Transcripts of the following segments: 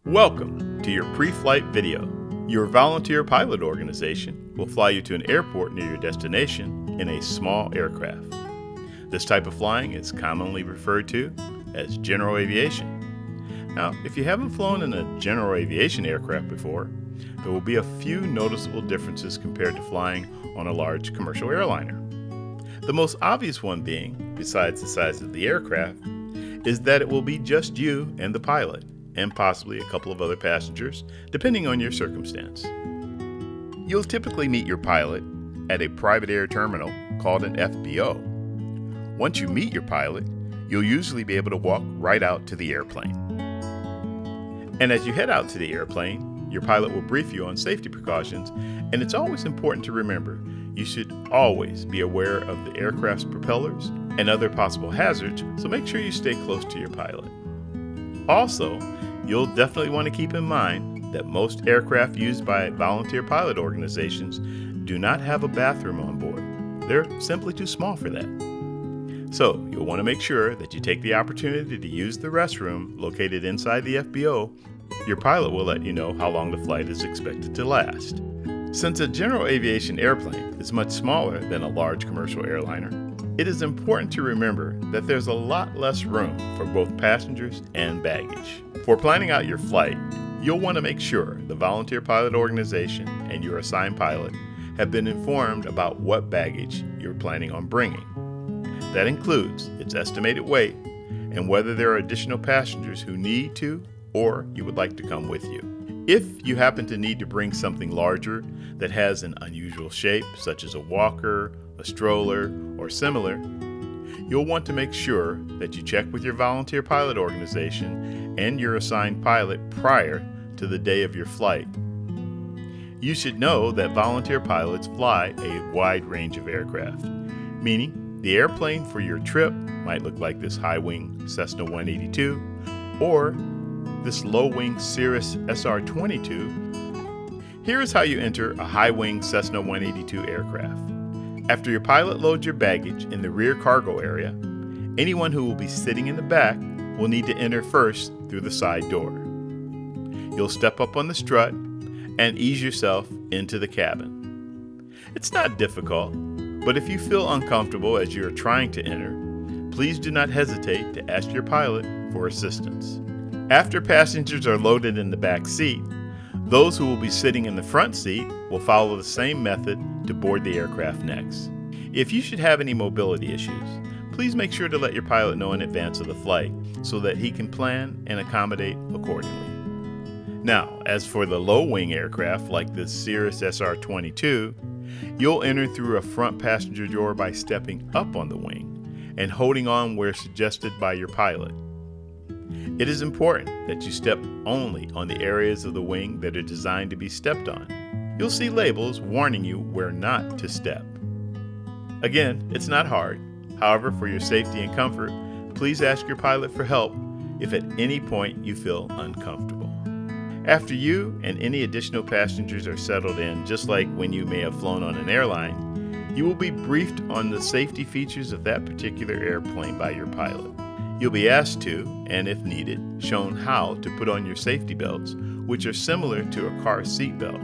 Welcome to your pre-flight video. Your volunteer pilot organization will fly you to an airport near your destination in a small aircraft. This type of flying is commonly referred to as general aviation. Now, if you haven't flown in a general aviation aircraft before, there will be a few noticeable differences compared to flying on a large commercial airliner. The most obvious one being, besides the size of the aircraft, is that it will be just you and the pilot, and possibly a couple of other passengers, depending on your circumstance. You'll typically meet your pilot at a private air terminal called an FBO. Once you meet your pilot, you'll usually be able to walk right out to the airplane. And as you head out to the airplane, your pilot will brief you on safety precautions, and it's always important to remember you should always be aware of the aircraft's propellers and other possible hazards, so make sure you stay close to your pilot. Also, you'll definitely want to keep in mind that most aircraft used by volunteer pilot organizations do not have a bathroom on board. They're simply too small for that. So, you'll want to make sure that you take the opportunity to use the restroom located inside the FBO. Your pilot will let you know how long the flight is expected to last. Since a general aviation airplane is much smaller than a large commercial airliner, it is important to remember that there's a lot less room for both passengers and baggage. For planning out your flight, you'll want to make sure the volunteer pilot organization and your assigned pilot have been informed about what baggage you're planning on bringing. That includes its estimated weight and whether there are additional passengers who need to or you would like to come with you. If you happen to need to bring something larger that has an unusual shape, such as a walker, a stroller, or similar, you'll want to make sure that you check with your volunteer pilot organization and your assigned pilot prior to the day of your flight. You should know that volunteer pilots fly a wide range of aircraft, meaning the airplane for your trip might look like this high-wing Cessna 182 or this low-wing Cirrus SR-22. Here is how you enter a high-wing Cessna 182 aircraft. After your pilot loads your baggage in the rear cargo area, anyone who will be sitting in the back will need to enter first through the side door. You'll step up on the strut and ease yourself into the cabin. It's not difficult, but if you feel uncomfortable as you are trying to enter, please do not hesitate to ask your pilot for assistance. After passengers are loaded in the back seat, those who will be sitting in the front seat will follow the same method to board the aircraft next. If you should have any mobility issues, please make sure to let your pilot know in advance of the flight so that he can plan and accommodate accordingly. Now, as for the low-wing aircraft like the Cirrus SR-22, you'll enter through a front passenger door by stepping up on the wing and holding on where suggested by your pilot. It is important that you step only on the areas of the wing that are designed to be stepped on. You'll see labels warning you where not to step. Again, it's not hard. However, for your safety and comfort, please ask your pilot for help if at any point you feel uncomfortable. After you and any additional passengers are settled in, just like when you may have flown on an airline, you will be briefed on the safety features of that particular airplane by your pilot. You'll be asked to, and if needed, shown how to put on your safety belts, which are similar to a car seat belt.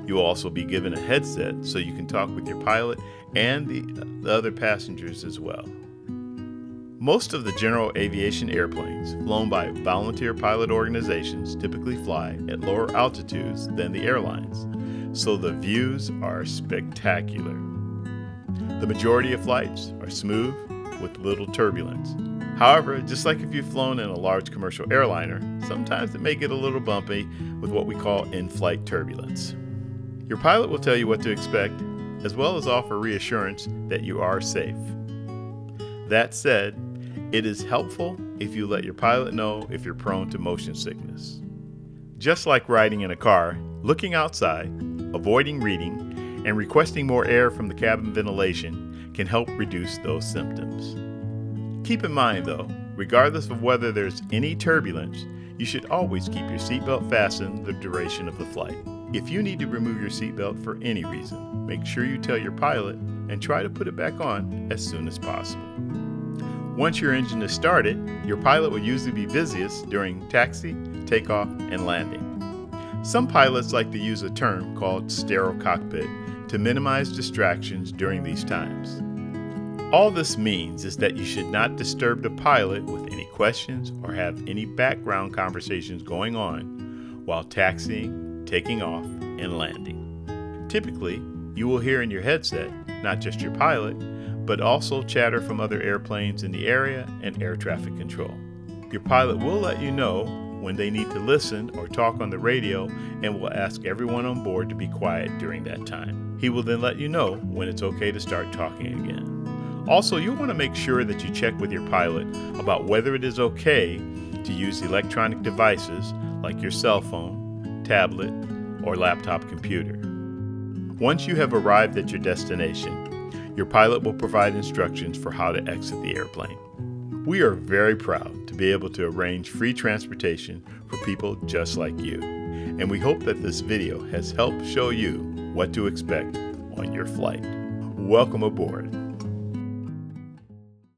You'll also be given a headset so you can talk with your pilot and the other passengers as well. Most of the general aviation airplanes flown by volunteer pilot organizations typically fly at lower altitudes than the airlines, so the views are spectacular. The majority of flights are smooth with little turbulence. However, just like if you've flown in a large commercial airliner, sometimes it may get a little bumpy with what we call in-flight turbulence. Your pilot will tell you what to expect, as well as offer reassurance that you are safe. That said, it is helpful if you let your pilot know if you're prone to motion sickness. Just like riding in a car, looking outside, avoiding reading, and requesting more air from the cabin ventilation can help reduce those symptoms. Keep in mind though, regardless of whether there's any turbulence, you should always keep your seatbelt fastened the duration of the flight. If you need to remove your seatbelt for any reason, make sure you tell your pilot and try to put it back on as soon as possible. Once your engine is started, your pilot will usually be busiest during taxi, takeoff, and landing. Some pilots like to use a term called sterile cockpit to minimize distractions during these times. All this means is that you should not disturb the pilot with any questions or have any background conversations going on while taxiing, taking off, and landing. Typically, you will hear in your headset not just your pilot, but also chatter from other airplanes in the area and air traffic control. Your pilot will let you know when they need to listen or talk on the radio and will ask everyone on board to be quiet during that time. He will then let you know when it's okay to start talking again. Also, you'll want to make sure that you check with your pilot about whether it is okay to use electronic devices like your cell phone, tablet, or laptop computer. Once you have arrived at your destination, your pilot will provide instructions for how to exit the airplane. We are very proud to be able to arrange free transportation for people just like you, and we hope that this video has helped show you what to expect on your flight. Welcome aboard.